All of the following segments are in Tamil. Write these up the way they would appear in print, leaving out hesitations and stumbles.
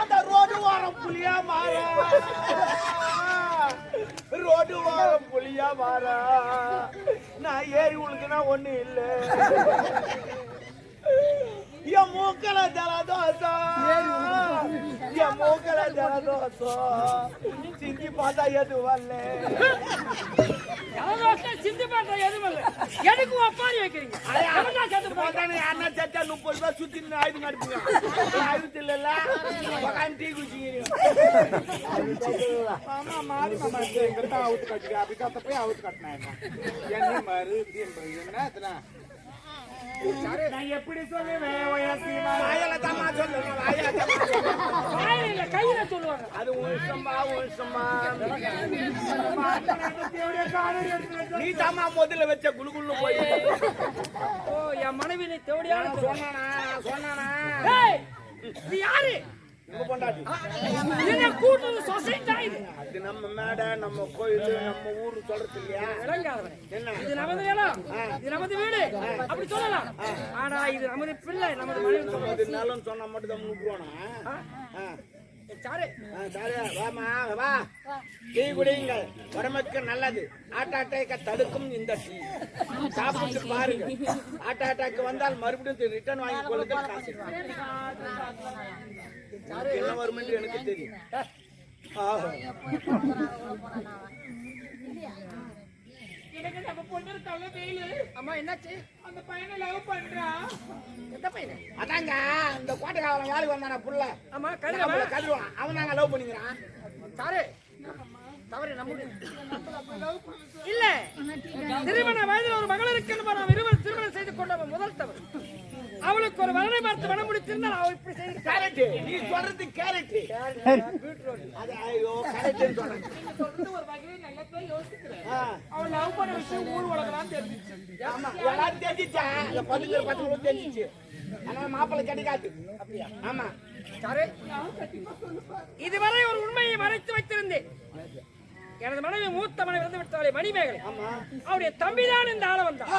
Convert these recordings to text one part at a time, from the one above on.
அந்த ரோடு வாரம் புளியா மாறா, ரோடு வாரம் புளியா மாறா, நான் ஏறி உனக்குன்னா ஒண்ணு இல்ல. என் மூக்கல ஜலதோஷம், என் மூக்கல ஜலதோஷம், சிந்தி பார்த்தா எது வரல, சிந்தி பார்த்தா எது வரல. எனக்கு ஒப்பாரி வைக்கிறீங்க. யாருன்னா சட்டா 30 ரூபாய் சுத்தி ஆயுதம் அடிப்புங்க. ஆயுதம் இல்ல டீ குடிச்சிங்க. ஆமா மாறி மாமா எங்கதான் அவுத்து கட்டிக்க அப்படி கத்த போய் அவுத்து கட்டினா என்ன மாறு என்ன நான் எப்படி சொல்லுவேன்? கையில சொல்லுவாங்க. அது நீ தாமா முதல்ல வச்ச குழுகுள்ளு போய் என் மனைவி தேவடியான சொன்னானா நீ யாரு? அது நம்ம மேடை, நம்ம கோயில், நம்ம ஊரு சொல்றது இல்லையா? இது நமது இடம், இது நமது வீடு அப்படி சொல்லலாம். ஆனா இது நமது பிள்ளை, நமது மனைவி நிலம் சொன்னா மட்டும் தான் முன்னுக்குவானா? டீ குடியுங்க, உடம்புக்கு நல்லது. ஹார்ட் அட்டாக்க தடுக்கும் இந்த டீ. சாப்பிட்டு பாருங்க. ஹார்ட் அட்டாக் வந்தால் மறுபடியும் ரிட்டர்ன் வாங்கி கொள்ளுங்க. என்ன வரும் என்று எனக்கு தெரியும். அம்மா என்னாச்சு? அந்த பையனை லவ் பண்றான். எந்த பையனை? அதாங்க இந்த கோட்டைக்காரன் வேலைக்கு வந்தான புள்ள. ஆமா கதிரவன் அவன் தாங்க லவ் பண்ணிக்கிறான். சாரு தவறு நம்முடைய இல்ல. திருமண வயதில் ஒரு மகள் இருக்குன்னு நாம் இருவர் திருமணம் செய்து கொண்ட முதல் தவறு. அவளுக்கு ஒரு வரனை பார்த்து மனம் முடித்திருந்தால் அவள் இப்படி செய்து கேரட். நீ சொல்றது கேரட். அது ஐயோ கேரட் சொல்றேன். சொல்றது ஒரு வகையில நல்ல பேர் யோசிக்கிறேன். அவள் லவ் பண்ண விஷயம் ஊர் உலகலாம் தெரிஞ்சிச்சு. ஆமா எல்லாம் தெரிஞ்சிச்சா? இந்த 10 தெரிஞ்சிச்சு. ஆனா மாப்பிள்ளை கிடைக்காது. அப்படியா? ஆமா. சாரு இதுவரை ஒரு உண்மையை மறைத்து வைத்திருந்தேன். எனது மனைவி மூத்த மனைவி இறந்து விட்டாலே மணிமேகலை. அவருடைய தம்பிதான் இந்த ஆள வந்தான்.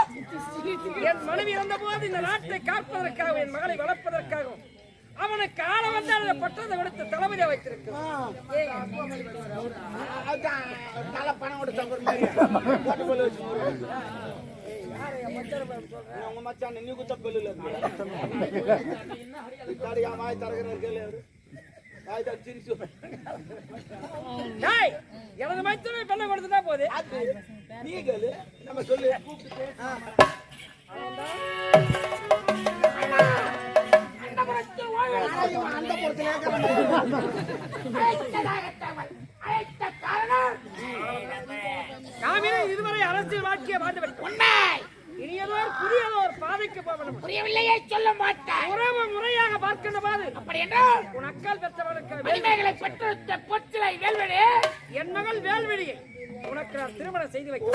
என் மனைவி இறந்த போது இந்த நாட்டை காப்பதற்காகவும் என் மகளை வளர்ப்பதற்காகவும் அவனுக்கு ஆள வந்து பட்டத்தை கொடுத்து தளபதியை வைத்திருக்கிறான். பணம் கொடுத்த உங்க மச்சான் நீ குத்த கொல்லுல வாய் தரகிறார். எனது மைத்தனை பெண்ணை கொடுத்துட்டா போது நீ கேளு நம்ம சொல்லு. இதுவரை அரசியல் வாழ்க்கையை வாழ்ந்து இனியதோர் புதியதோர் பாதைக்கு போகணும். புரியவில்லையே சொல்ல மாட்டார். உறவு முறையாக பார்க்கின்ற பாது அப்படி என்றால் உன் அக்கால் பெற்றவனுக்கு மணிமேகலை பெற்றெடுத்த பொச்சிலை வேல்வழி என் மகள் வேல்வழியை உனக்கு நான் திருமணம் செய்து வைக்க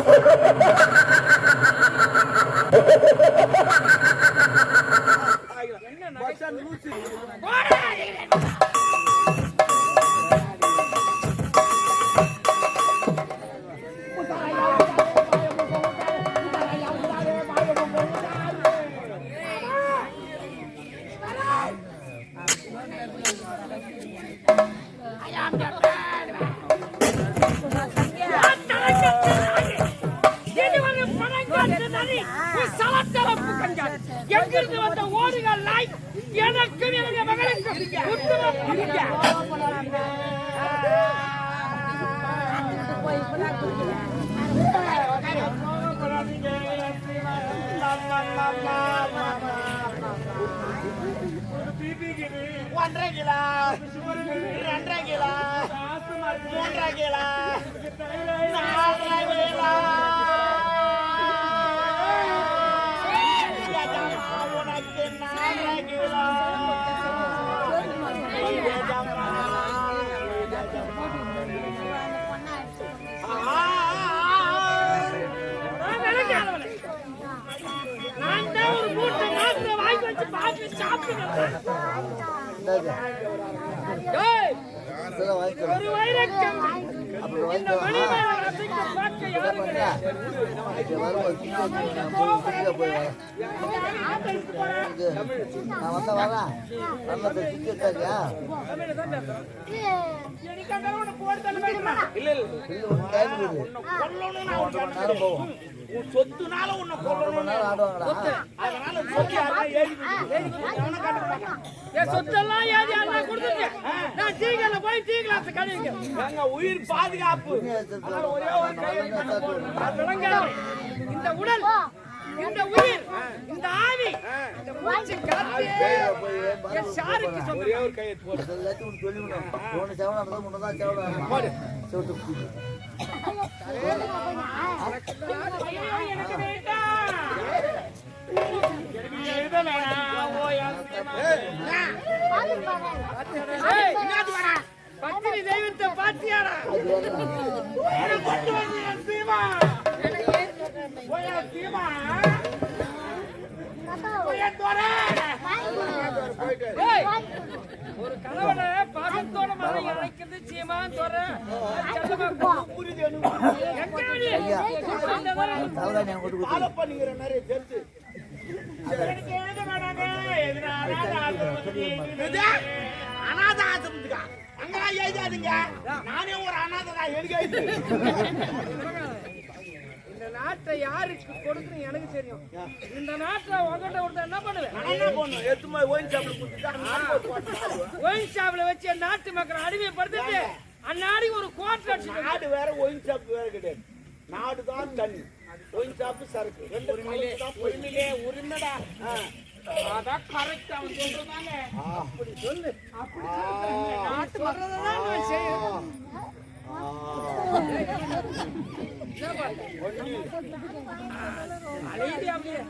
எங்கிருந்து வந்த ஓடுகள் நாய் எனக்கும் என்னுடைய மகளுக்கும் ஒன்றரை கிலோ 2 கிலோ 3 கிலோ 4 கிலோ உனக்கு 4 கிலோ நான் தான் ஒரு மூட்டை மாத்திரை வாங்கி வச்சு பாக்கி சாப்பிடுறேன். ஒரு வைரக்கம் இந்த மணிமேகலை பார்க்க யாரும் கிடையாது. நான் வந்தா வரேன் நல்ல சுத்தி இருக்காதியா தமிழ்ல தான் பேசுறோம். எனக்கு அந்த அளவு உனக்கு போட்டு தள்ள வேணுமா? இல்ல உன்னை கொல்லணும்னு நான் உனக்கு நேரம் போவோம் உன் சொத்துனால உன்னை கொல்லணும்னு ஆடுவாங்கடா அதனால சொத்து யாரும் எழுதி எவனை கண்டுக்க மாட்டான். என் சொத்தெல்லாம் ஏதி அண்ணா கொடுத்துட்டேன். நான் டீக்கல்ல போய் டீ கிளாஸ் கழுவிங்க. எங்க உயிர் பாதுகாப்பு அதனால ஒரே ஒரு கையை நான் விளங்காது. இந்த உடல், இந்த உயிர், இந்த ஆவி, இந்த மூச்சு காத்து என் சாருக்கு சொந்தம். ஒரே ஒரு கையை போடு. எல்லாத்தையும் உனக்கு சொல்லிவிடும் ஒன்று சேவலம் நடந்தது முன்னதான் சேவலம் போடு. செவிட்டு ஐயோ, எனக்கு வேண்டாம். எனக்கு எது வேணாம். ஓ, ஏய், ஏய், என்னது வரா? பத்தினி தெய்வத்தை பாத்தியாடா? கொண்டு வந்து என் சீமா. போய் என் சீமா. போய் என் துறை. போயிட்டு ஏய், ஒரு கணவனை பாசத்தோட மனை அழைக்கிறது சீமான் துறை செல்லமா புரியுது எனக்கு. எங்க இந்த தரம் தலைதான் என் கொண்டு ஃபாலோ பண்ணிக்கிற நிறைய தெரிஞ்சு எனக்கு எழுத வேணாங்க. எதுனா அநாத ஆசிரமத்துக்கா அங்கெல்லாம் எழுதாதீங்க. நானே ஒரு அநாதை தான் எழுதி இந்த நாட்டை யாருக்கு கொடுக்கணும் எனக்கு தெரியும். இந்த நாட்டுல உங்ககிட்ட ஒருத்தர் என்ன பண்ணுவேன்? என்ன பண்ணும் எத்துமா ஓயின் சாப்பிட கொடுத்துட்டா ஒயின் ஷாப்ல வச்சு நாட்டு மக்களை அடிமைப்படுத்திட்டு அந்நாடி ஒரு கோட்டை அடிச்சுட்டு நாடு வேற ஒயின் சாப் வேற கிடையாது. நாடு தான் தண்ணி, ஒயின் சாப்பு சரக்கு ரெண்டு உரிமையிலே உரிமைடா. அதான் கரெக்ட் அவன் சொல்றதாங்க. அப்படி சொல்லு. நாட்டு வர்றதான் நான் செய்யணும். அலையுது அப்படியே.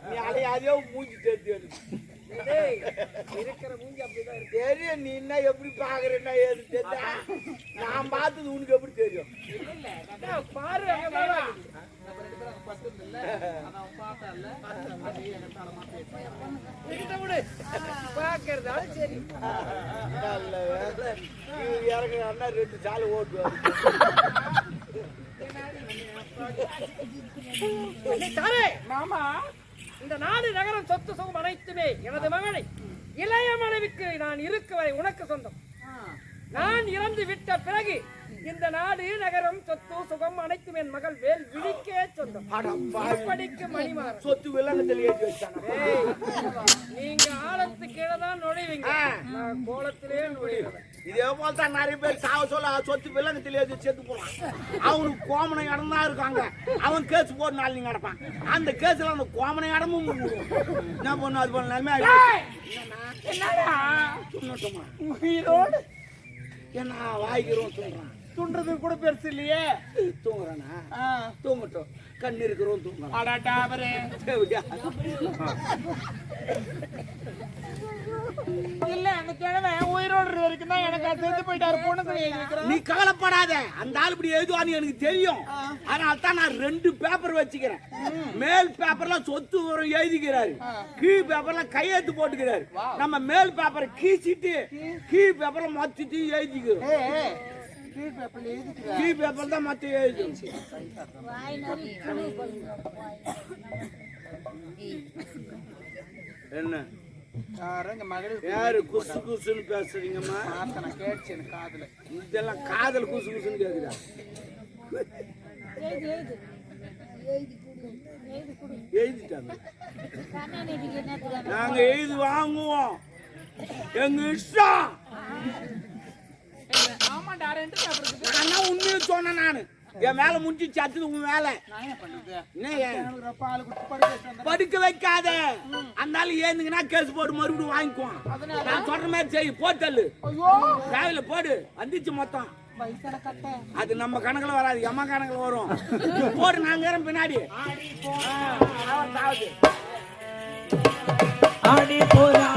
நீ அலையாதே மூஞ்சி தெரிஞ்சு டேய், இருக்கிற மூஞ்சி அப்படிதான் இருக்கு. தெரியும். நீ என்ன எப்படி பாக்குறேன்னா ஏது தெரியா? நான் பார்த்தது உனக்கு எப்படி தெரியும்? அதான் பாரு அங்க பாரு. என்கிட்ட விடு. பாக்குறதால சரி. நல்ல வேலை. இவர் இறங்குறாருன்னா 2 சாலை ஓட்டுவாரு. தாரே மாமா, இந்த நாடு நகரம் சொத்து சுகம் அனைத்துமே எனது மகனை இளைய மனைவிக்கு நான் இருக்க வரை உனக்கு சொந்தம். நான் இறந்து விட்ட பிறகு இந்த நாடு நகரம் சொத்து சுகம் அனைத்தும் என் மகள் வேல் விழிக்கே சொந்தம். படிக்க மணிமாற சொத்து வில்லங்கத்தில் ஏற்றி வச்சாங்க. நீங்க ஆழத்து கீழே தான் நுழைவீங்க, நான் கோலத்திலே நுழைவேன். இதே போல தான் நிறைய பேர் சாவ சொல்ல சொத்து வில்லங்கத்தில் ஏற்றி செத்து போறான். அவனுக்கு கோமனை இடம் தான் இருக்காங்க. அவன் கேஸ் போட்டு நாள் நீங்க நடப்பான். அந்த கேஸ்ல அந்த கோமனை இடமும் என்ன பண்ணும்? அது போல நிலைமை என்னடா சொன்னட்டுமா உயிரோடு என்ன வாய்க்கிறோம் சொல்றான். துன்றது கூட பெருசு இல்லையே. தூங்குறானா? தூங்கட்டும். கண்ணு இருக்கிறோம் தூங்குறான். அடாடாவரே இல்ல, அந்த கிழமை உயிரோடு வரைக்கும் தான் எனக்கு செத்து போயிட்டாரு. பொண்ணு நீ கவலைப்படாத. அந்த ஆள் இப்படி எழுதுவான்னு எனக்கு தெரியும். அதனால தான் நான் 2 பேப்பர் வச்சுக்கிறேன். மேல் பேப்பர்ல சொத்து வரும் எழுதிக்கிறாரு, கீழ் பேப்பர்ல கையெழுத்து போட்டுக்கிறாரு. நம்ம மேல் பேப்பரை கீச்சிட்டு கீழ் பேப்பர்ல மொத்திட்டு எழுதிக்கிறோம். கீழ் பேப்பர் தான் மொத்தம் எழுது. என்ன யாரு குசு குசுன்னு பேசுறீங்கம்மா? இதெல்லாம் காதல் குசு குசுன்னு கேக்குதா? எழுதிட்டாங்க. நாங்க எழுதி வாங்குவோம், எங்க இஷ்டம். நான் உண்மையை சொன்னேன். நானு என் மேல முடிஞ்சு சத்துது உன் மேல. படுக்க வைக்காத. அந்த ஆளு ஏந்துங்கன்னா கேஸ் போட்டு மறுபடியும் வாங்கிக்குவான். நான் சொல்ற மாதிரி செய். போட்டல்லு தேவையில்ல போடு. வந்துச்சு மொத்தம். அது நம்ம கணக்குல வராது, எம்மா கணக்குல வரும். போடு. நாங்க பின்னாடி ஆடி போறா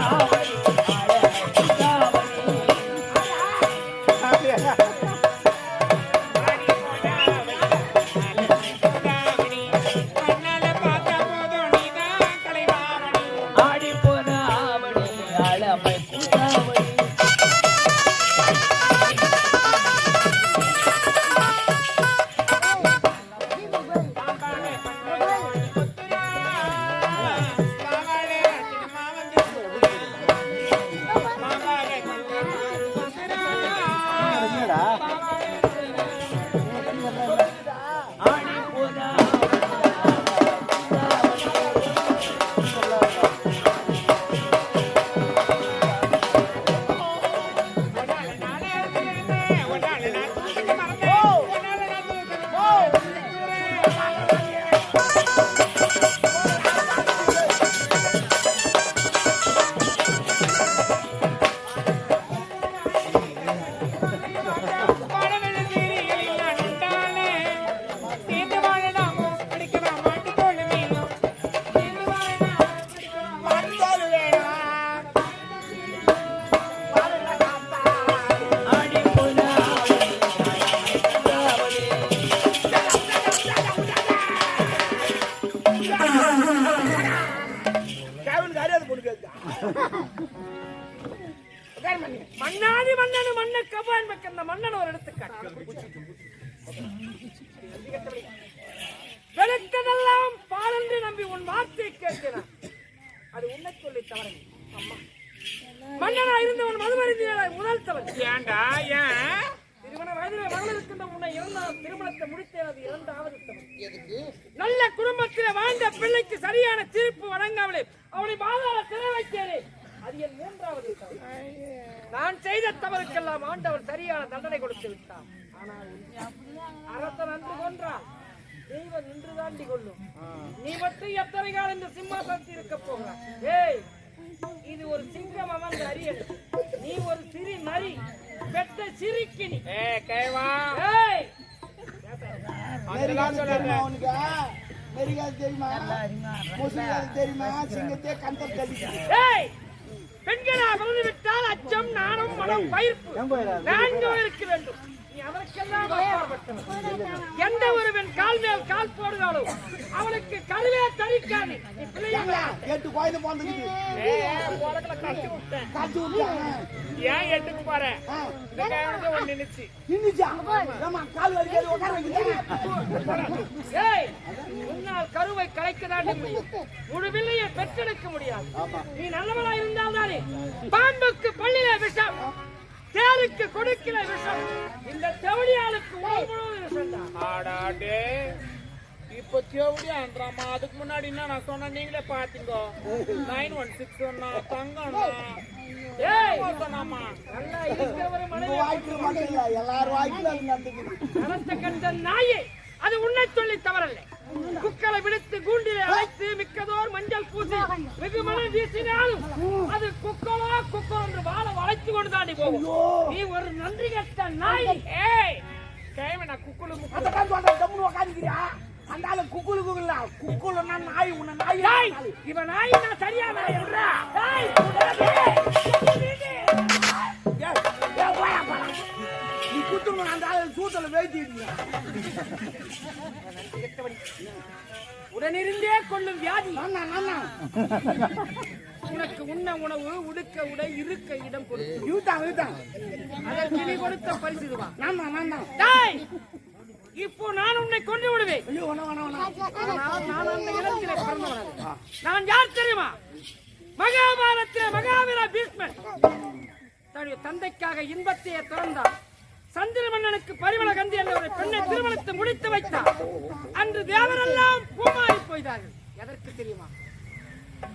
மன்னாதி மன்னனு மன்ன கபான் அந்த மன்னன் ஒரு எடுத்துக்காட்டு. வெளுத்ததெல்லாம் பாலென்று நம்பி உன் வார்த்தையை கேட்கிறான். அது உன்னை சொல்லி தவறு. அம்மா மன்னனா இருந்தவன் மதுமருந்தினாய் முதல் தவறு. ஏண்டா ஏன் திருமண வயதிலே மகள் இருக்கின்ற உன்னை இறந்தால் திருமணத்தை முடித்தேன். அது இரண்டாவது தவறு. நல்ல குடும்பத்திலே வாழ்ந்த பிள்ளைக்கு சரியான தீர்ப்பு வழங்காமலே அவனை பாதாள சிறை வைத்தேனே, அது என் மூன்றாவது தவறு. நான் செய்த தவறுக்கெல்லாம் ஆண்டவர் சரியான தண்டனை கொடுத்து விட்டான். ஆனால் அரசன் அன்று கொன்றான், தெய்வம் நின்று தாண்டி கொள்ளும். நீ மட்டும் எத்தனை காலம் இந்த சிம்மாசனத்தில் இருக்க போகிறாய்? ஏய், இது ஒரு சிங்கம் அமர்ந்த அரியணை, நீ ஒரு சிறு நரி பெற்ற சிரிக்கினி. கேவா பெண்களா விழுந்து விட்டால் அச்சம் நாணம் மனம் பயிர்ப்பு நான்கு இருக்க வேண்டும். நீ அவருக்கெல்லாம் எந்த ஒருவன் கால் மேல் கால் போடுகிறாளோ அவளுக்கு கருவே தரிக்காது. எட்டு கோயில் போந்து ஏன் எட்டுக்கு பாரு உன்னால் கருவை கலைக்கதான் முழுவில்லையை பெற்றெடுக்க முடியாது. நீ நல்லவனா இருந்தால் தானே. பாம்புக்கு பள்ளியில விஷம், தேருக்கு கொடுக்கிற விஷம், இந்த செவடியாளுக்கு உடல் முழுவதும் விஷம். இப்ப செவடியான்றாமா, அதுக்கு முன்னாடி என்ன நான் சொன்ன நீங்களே பாத்தீங்க. 916 சொன்னா தங்கம் சொன்னாமா. நல்லா இருக்கிறவரு எல்லாரும் கண்ட நாயே, அது உன்னை சொல்லி தவறல்ல. குக்களை விடுத்து கூண்டிலே அழைத்து மிக்கதோர் மஞ்சள் பூசி வெகு மனம் வீசினாலும் அது குக்கலோ குக்கோ என்று வாழ வளைத்து கொண்டு தாண்டி போகும். நீ ஒரு நன்றி கட்ட நாய். ஏய் கேவனா குக்குலு அதான் சொல்றேன், டம்னு உட்கார்ந்தியா? அந்தால குக்குலு குக்குல குக்குலுன்னா நாய், உன்ன நாய். இவன் நாய் நான் சரியா நாய் விடுறா. டேய் நீ குத்துங்க, அந்த சூத்தல வேத்திடுங்க. உடனிருந்தே கொள்ளும் வியாதி. உனக்கு உண்ண உணவு, உடுக்க உடை, இருக்க இடம் கொடுத்து அதற்கு நீ கொடுத்த பரிசுவா. இப்போ நான் உன்னை கொண்டு விடுவேன். நான் அந்த இடத்திலே பிறந்தவன். நான் யார் தெரியுமா? மகாபாரத்திலே மகாவீர பீஷ்மன் தன்னுடைய தந்தைக்காக இன்பத்தையே திறந்தார். சந்திர மன்னனுக்கு பரிமள கந்தி என்ற ஒரு பெண்ணை திருமணத்தை முடித்து வைத்தார். அன்று தேவரெல்லாம் பூமாறி போய்தார்கள். எதற்கு தெரியுமா?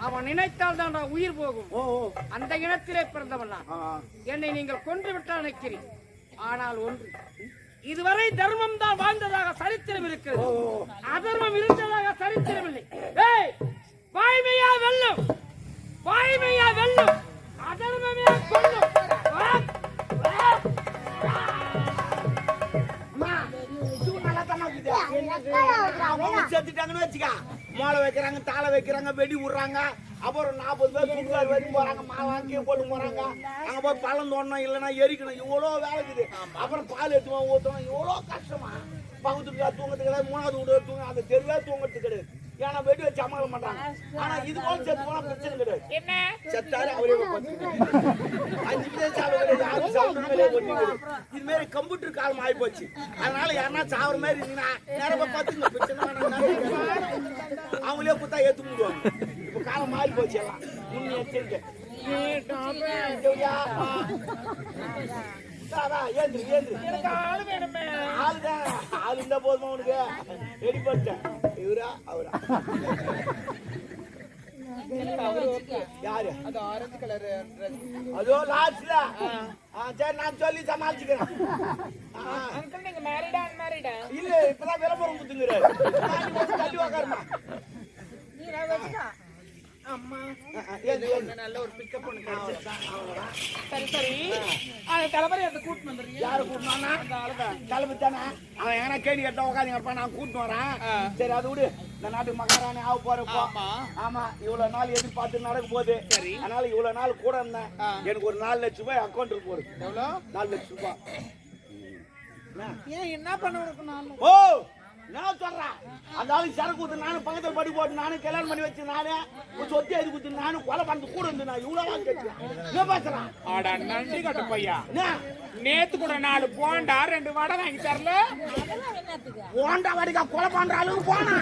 அவன் நினைத்தால் தான் உயிர் போகும். அந்த இனத்திலே பிறந்தவன் நான். என்னை நீங்கள் கொன்று விட்டால் நினைக்கிறேன். ஆனால் ஒன்று, இதுவரை தர்மம் தான் வாழ்ந்ததாக சரித்திரம் இருக்கிறது, அதர்மம் இருந்ததாக சரித்திரம் இல்லை. வாய்மையா வெல்லும், வாய்மையா வெல்லும், அதர்மமே கொல்லும். செத்துட்டாங்கன்னு வச்சுக்க, மாலை வைக்கிறாங்க, தாளை வைக்கிறாங்க, வெடி விடுறாங்க. அப்புறம் 40 பேர் சுடுகாடு வரைக்கும் போறாங்க, மாவாங்கியும் போட்டு போறாங்க. அங்க போய் பழம் தோண்டணும், இல்லைன்னா எரிக்கணும், இவ்வளோ வேலை இருக்குது. அப்புறம் பால் எடுத்துமா ஊற்றணும், இவ்வளோ கஷ்டமா. பக்கத்துக்கு தூங்கத்துக்கு 3வது வீடு தூங்க, அந்த தெருவே தூங்கறதுக்கு கிடையாது. ஏன்னா வெடி வச்சு அமலம் பண்றாங்க. ஆனா இது போல செத்து போனா பிரச்சனை கிடையாது. என்ன செத்தாரு அவரே 5 பேர் சாவு கிடையாது, 6 சாவு கிடையாது. இது மாதிரி கம்ப்யூட்டர் காலம் ஆகி போச்சு. அதனால யாருன்னா சாவுற மாதிரி இருந்தீங்கன்னா நேரமா பார்த்துங்க, பிரச்சனை அவங்களே குத்தா ஏத்து முடிவாங்க. இப்ப காலம் மாறி போச்சு, எல்லாம் முன்ன எச்சரிக்கை. ஆளு இருந்தா போதுமா உனக்கு? ரெடி பண்ணிட்டேன். இவரா அவரா? யாரு? அது ஆரஞ்சு கலர் அதோ லாஸ்ட்ல. சரி, நான் சொல்லி சமாளிச்சுக்கிறேன். அங்கிள் நீங்க மேரிடா அன்மேரிடா? இல்ல, இப்பதான் விளம்பரம் குத்துங்கிறாரு. தள்ளி உக்காருமா. அம்மா நல்ல ஒரு பிக்கப் ஒண்ணு கிடைச்சிருக்கான். சரி சரி, அந்த தலைவரை அதை கூட்டு வந்துடுறீங்க. யாரு கூட்டினா? தலைமை தானே. அவன் எங்கன்னா கேடி கட்ட உட்காந்து இருப்பான், நான் கூட்டு வரேன். சரி, அது விடு. இந்த நாட்டுக்கு மகாராணி ஆக போறப்போ. ஆமா, இவ்வளவு நாள் எதிர்பார்த்து நடக்க போகுது. அதனால இவ்வளவு நாள் கூட இருந்தேன். எனக்கு ஒரு 4 லட்சம் ரூபாய் அக்கௌண்ட் போடு. எவ்வளவு? 4 லட்சம் ரூபாய். ஏன் என்ன பண்ண உனக்கு? ஓ, நான் சொல்றேன் அந்த ஆளுக்கு சரக்கு ஊத்து நானும் பக்கத்துல படி போட்டு நானும் கல்யாணம் பண்ணி வச்சு நானே சொத்து எழுதி கொடுத்து நானும் கொலை பண்ணது கூட இருந்து நான் இவ்வளவா கேட்டேன் என்ன பேசுறான் ஆடா நன்றி கட்ட பையா என்ன நேத்து கூட 4 போண்டா 2 வடை வாங்கி தரல ஓண்டா வடிக்கா கொலை பண்ற அளவுக்கு போனா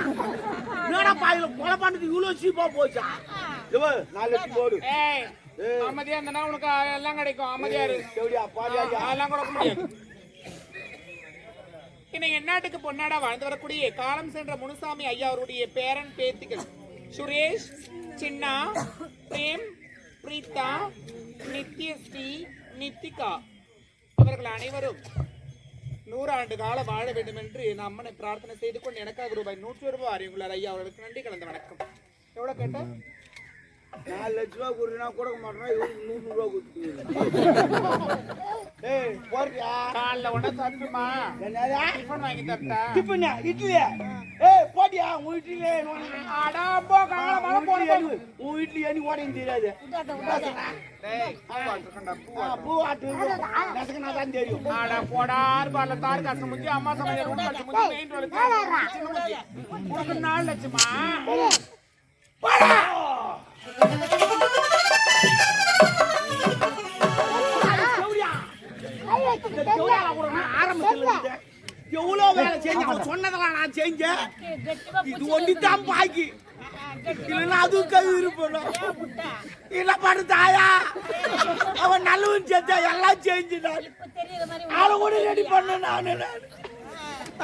என்னடா பாயில கொலை பண்றது இவ்வளவு சீப்பா போச்சா இவ 4 லட்சம் போடு ஏய் அமைதியா இருந்தா உனக்கு எல்லாம் கிடைக்கும் அமைதியா இரு எப்படியா பாரியா அதெல்லாம் கொடுக்க முடியாது இன்னைக்கு நாட்டுக்கு பொன்னாடா வாழ்ந்து வரக்கூடிய காலம் சென்ற முனுசாமி ஐயா அவருடைய பேரன் பேத்திகள் சுரேஷ் சின்னா பிரேம் பிரீதா நித்யஸ்ரீ நித்திகா இவர்கள் அனைவரும் 100 ஆண்டு காலம் வாழ வேண்டும் என்று என் அம்மனை பிரார்த்தனை செய்து கொண்டு எனக்காக ரூபாய் 100 ரூபாய் அறிவுள்ளார் ஐயா அவர்களுக்கு நன்றி கலந்த வணக்கம் எவ்வளவு கேட்ட 4 லட்சம் ரூபாய் கொடுனா கொடுக்க மாட்டேன்னா இவருக்கு 100 ரூபாய் கொடுத்துருவேன் ஏய் போறியா காலைல உடனே தட்டுமா என்னடா டிஃபன் வாங்கி தட்டா டிஃபன் இட்லி ஏய் போடியா உன் இட்லியே அடா போ காலை மழை போடு உன் இட்லி எனக்கு ஓட தெரியாது டேய் போட்டுக்கண்டா பூ ஆட்டு நசக்கனா தான் தெரியும் ஆடா போடார் பால தார் காசு முஞ்சி அம்மா சமையல் ரூம் கட்டு முஞ்சி மெயின் ரோட் சின்ன முஞ்சி உனக்கு 4 லட்சமா போடா எவ்வளவு வேலை செஞ்சு அவன் சொன்னதெல்லாம் நான் செஞ்சேன் இது ஒண்டித்தான் பாக்கி இல்லைன்னா அதுவும் கை இருப்போம் என்ன பண்ணுதாயா அவன் நல்லவன் செஞ்சா எல்லாம் செஞ்சு நான் ஆளை கூட ரெடி பண்ண நானு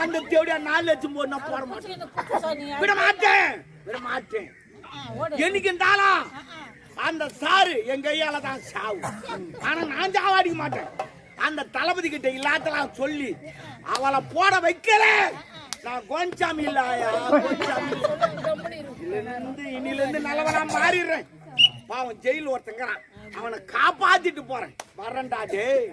அந்த தேவடியா 4 லட்சம் போடு நான் போட மாட்டேன் விட மாட்டேன் என்னைக்கு இருந்தாலும் அந்த சாரு என் கையால தான் சாவு ஆனா நான் சாவாடிக்க மாட்டேன் அந்த தளபதி கிட்ட இல்லாதலாம் சொல்லி அவளை போட வைக்கல நான் கோஞ்சாமி இல்லையா இன்னில இருந்து நல்லவனா மாறிடுறேன் பாவம் ஜெயில ஒருத்தங்கிறான் அவனை காப்பாத்திட்டு போறேன் வரேன்டா டேய்